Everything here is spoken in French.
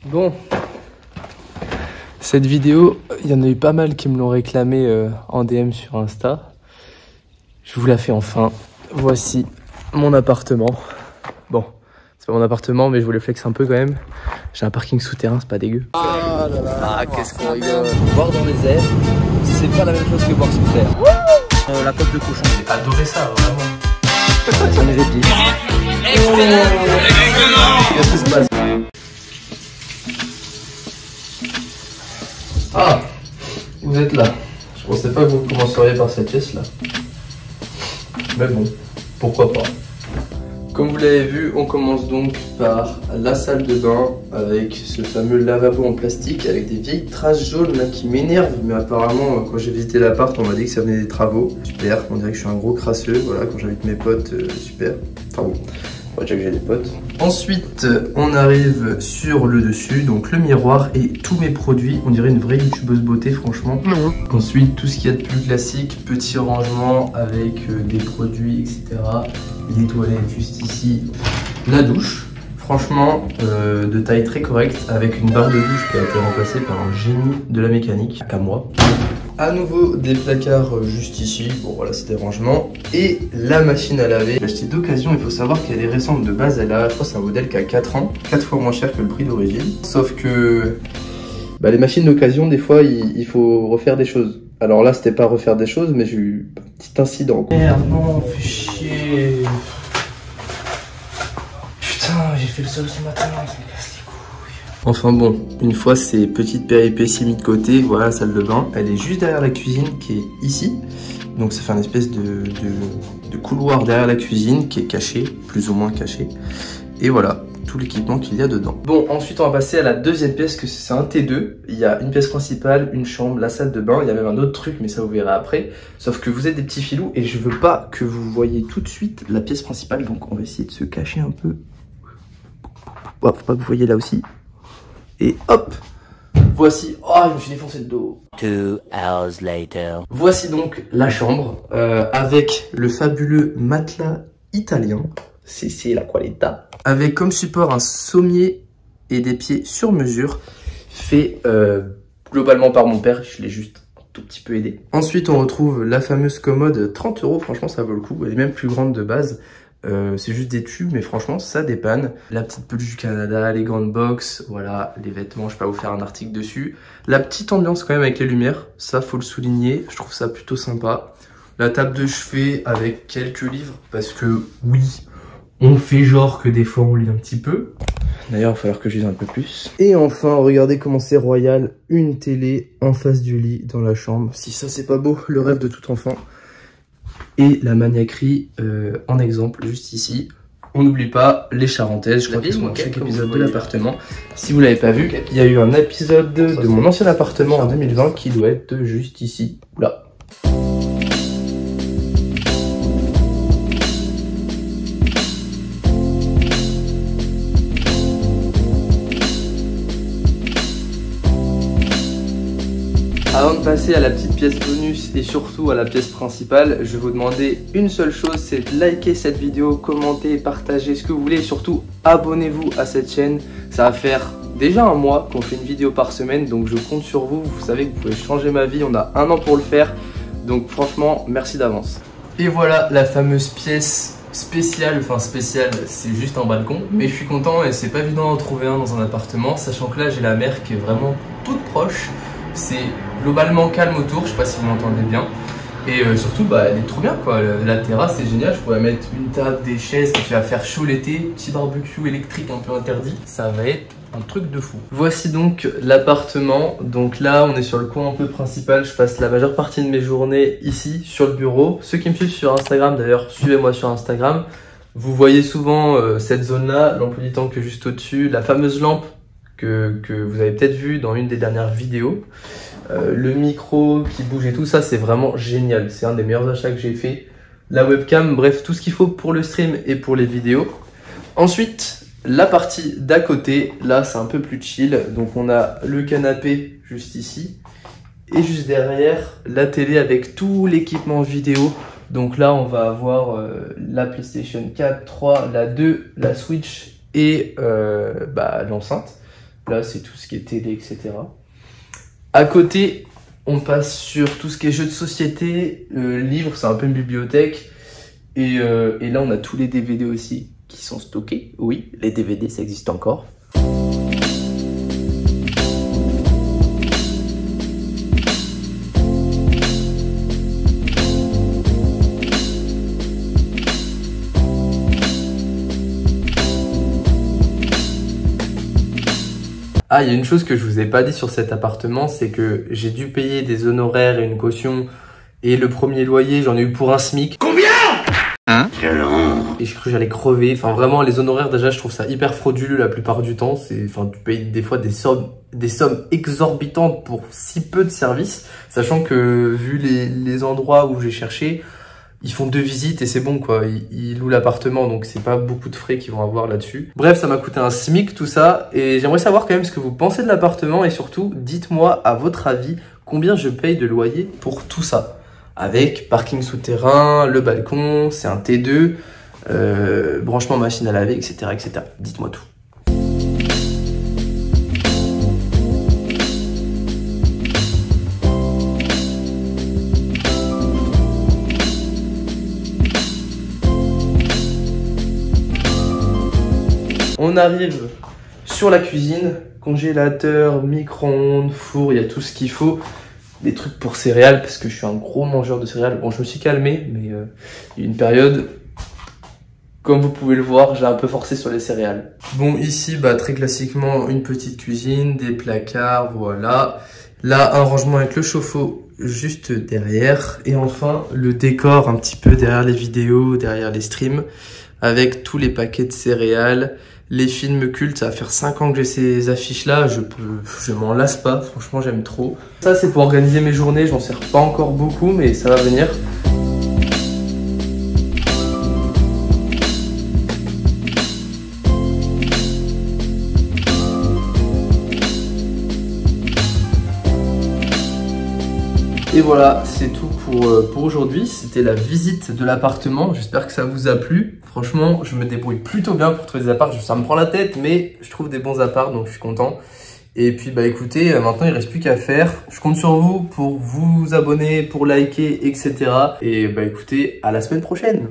Bon, cette vidéo, il y en a eu pas mal qui me l'ont réclamé en DM sur Insta. Je vous la fais enfin. Voici mon appartement. Bon, c'est pas mon appartement, mais je voulais flex un peu quand même. J'ai un parking souterrain, c'est pas dégueu. Ah là là, ah, qu'est-ce qu'on rigole. Boire dans les airs, c'est pas la même chose que boire sous terre. La côte de cochon, j'ai adoré ça, vraiment. J'en ai des pieds. Qu'est-ce qui se passe? Ah, vous êtes là. Je pensais pas que vous commenceriez par cette pièce là. Mais bon, pourquoi pas. Comme vous l'avez vu, on commence donc par la salle de bain avec ce fameux lavabo en plastique avec des vieilles traces jaunes là qui m'énervent. Mais apparemment, quand j'ai visité l'appart, on m'a dit que ça venait des travaux. Super, on dirait que je suis un gros crasseux. Voilà, quand j'invite mes potes, super. Enfin bon, on va dire que j'ai des potes. Ensuite, on arrive sur le dessus, donc le miroir et tous mes produits. On dirait une vraie youtubeuse beauté, franchement. Ensuite, tout ce qu'il y a de plus classique, petit rangement avec des produits, etc. Les toilettes juste ici. La douche, franchement, de taille très correcte, avec une barre de douche qui a été remplacée par un génie de la mécanique, qu'à moi. À nouveau des placards juste ici, bon voilà c'est des rangements. Et la machine à laver, j'ai acheté d'occasion, il faut savoir qu'elle est récente de base, elle a, je crois c'est un modèle qui a 4 ans, 4 fois moins cher que le prix d'origine. Sauf que bah, les machines d'occasion, des fois il faut refaire des choses. Alors là c'était pas refaire des choses, mais j'ai eu un petit incident. Merde non, fais chier. Putain, j'ai fait le sol ce matin, ça me casse les couilles. Enfin bon, une fois ces petites péripéties mis de côté, voilà la salle de bain. Elle est juste derrière la cuisine qui est ici. Donc ça fait un espèce de couloir derrière la cuisine qui est caché, plus ou moins caché. Et voilà, tout l'équipement qu'il y a dedans. Bon, ensuite on va passer à la deuxième pièce, que c'est un T2. Il y a une pièce principale, une chambre, la salle de bain. Il y a même un autre truc, mais ça vous verrez après. Sauf que vous êtes des petits filous et je veux pas que vous voyez tout de suite la pièce principale. Donc on va essayer de se cacher un peu. Oh, faut pas que vous voyez là aussi. Et hop, voici, oh je me suis défoncé le dos. 2 hours later. Voici donc la chambre avec le fabuleux matelas italien, c'est la qualità. Avec comme support un sommier et des pieds sur mesure, fait globalement par mon père, je l'ai juste un tout petit peu aidé. Ensuite on retrouve la fameuse commode, 30 €, franchement ça vaut le coup, elle est même plus grande de base. C'est juste des tubes, mais franchement ça dépanne. La petite peluche du Canada, les grandes box, voilà, les vêtements, je peux pas vous faire un article dessus. La petite ambiance quand même avec les lumières, ça faut le souligner, je trouve ça plutôt sympa. La table de chevet avec quelques livres, parce que oui, on fait genre que des fois on lit un petit peu. D'ailleurs il va falloir que je lise un peu plus. Et enfin, regardez comment c'est royal, une télé en face du lit dans la chambre. Si ça c'est pas beau, le rêve de tout enfant. Et la maniaquerie en exemple, juste ici. On n'oublie pas les charentaises, je crois qu'elles sont dans chaque épisode de l'appartement. Si vous l'avez pas vu, il y a eu un épisode de mon ancien appartement en 2020 qui doit être juste ici. Là. Avant de passer à la petite pièce bonus et surtout à la pièce principale, je vais vous demander une seule chose, c'est de liker cette vidéo, commenter, partager ce que vous voulez et surtout abonnez-vous à cette chaîne. Ça va faire déjà un mois qu'on fait une vidéo par semaine, donc je compte sur vous. Vous savez que vous pouvez changer ma vie, on a un an pour le faire, donc franchement merci d'avance. Et voilà la fameuse pièce spéciale, enfin spéciale, c'est juste un balcon, mais je suis content et c'est pas évident d'en trouver un dans un appartement, sachant que là j'ai la mer qui est vraiment toute proche. C'est globalement calme autour, je sais pas si vous m'entendez bien. Et surtout, bah, elle est trop bien quoi. La terrasse c'est génial, je pourrais mettre une table, des chaises, quand il va faire chaud l'été, petit barbecue électrique un peu interdit. Ça va être un truc de fou. Voici donc l'appartement. Donc là, on est sur le coin un peu principal. Je passe la majeure partie de mes journées ici, sur le bureau. Ceux qui me suivent sur Instagram d'ailleurs, suivez-moi sur Instagram. Vous voyez souvent cette zone-là, l'emploi du temps que juste au-dessus, la fameuse lampe que vous avez peut-être vu dans une des dernières vidéos. Le micro qui bouge et tout ça, c'est vraiment génial. C'est un des meilleurs achats que j'ai fait. La webcam, bref, tout ce qu'il faut pour le stream et pour les vidéos. Ensuite, la partie d'à côté, là, c'est un peu plus chill. Donc, on a le canapé juste ici. Et juste derrière, la télé avec tout l'équipement vidéo. Donc là, on va avoir la PlayStation 4, 3, la 2, la Switch et l'enceinte. Là, c'est tout ce qui est télé, etc. À côté, on passe sur tout ce qui est jeux de société, livres, c'est un peu une bibliothèque. Et là, on a tous les DVD aussi qui sont stockés. Oui, les DVD, ça existe encore. Ah, il y a une chose que je vous ai pas dit sur cet appartement, c'est que j'ai dû payer des honoraires et une caution. Et le premier loyer, j'en ai eu pour un SMIC. Combien? Hein? Et j'ai cru que j'allais crever. Enfin, vraiment, les honoraires, déjà, je trouve ça hyper frauduleux la plupart du temps. Enfin, tu payes des fois des sommes exorbitantes pour si peu de services. Sachant que, vu les endroits où j'ai cherché, ils font 2 visites et c'est bon quoi, ils louent l'appartement donc c'est pas beaucoup de frais qu'ils vont avoir là-dessus. Bref, ça m'a coûté un SMIC tout ça et j'aimerais savoir quand même ce que vous pensez de l'appartement et surtout dites-moi à votre avis combien je paye de loyer pour tout ça. Avec parking souterrain, le balcon, c'est un T2, branchement machine à laver, etc. etc. Dites-moi tout. On arrive sur la cuisine, congélateur, micro-ondes, four, il y a tout ce qu'il faut. Des trucs pour céréales, parce que je suis un gros mangeur de céréales. Bon, je me suis calmé, mais il y a eu une période, comme vous pouvez le voir, j'ai un peu forcé sur les céréales. Bon, ici, très classiquement, une petite cuisine, des placards, voilà. Là, un rangement avec le chauffe-eau juste derrière. Et enfin, le décor un petit peu derrière les vidéos, derrière les streams, avec tous les paquets de céréales. Les films cultes, ça va faire 5 ans que j'ai ces affiches-là, je m'en lasse pas, franchement j'aime trop. Ça c'est pour organiser mes journées, je m'en sers pas encore beaucoup, mais ça va venir. Et voilà, c'est tout pour aujourd'hui. C'était la visite de l'appartement. J'espère que ça vous a plu. Franchement, je me débrouille plutôt bien pour trouver des apparts. Ça me prend la tête, mais je trouve des bons apparts, donc je suis content. Et puis, écoutez, maintenant, il ne reste plus qu'à faire. Je compte sur vous pour vous abonner, pour liker, etc. Et écoutez, à la semaine prochaine.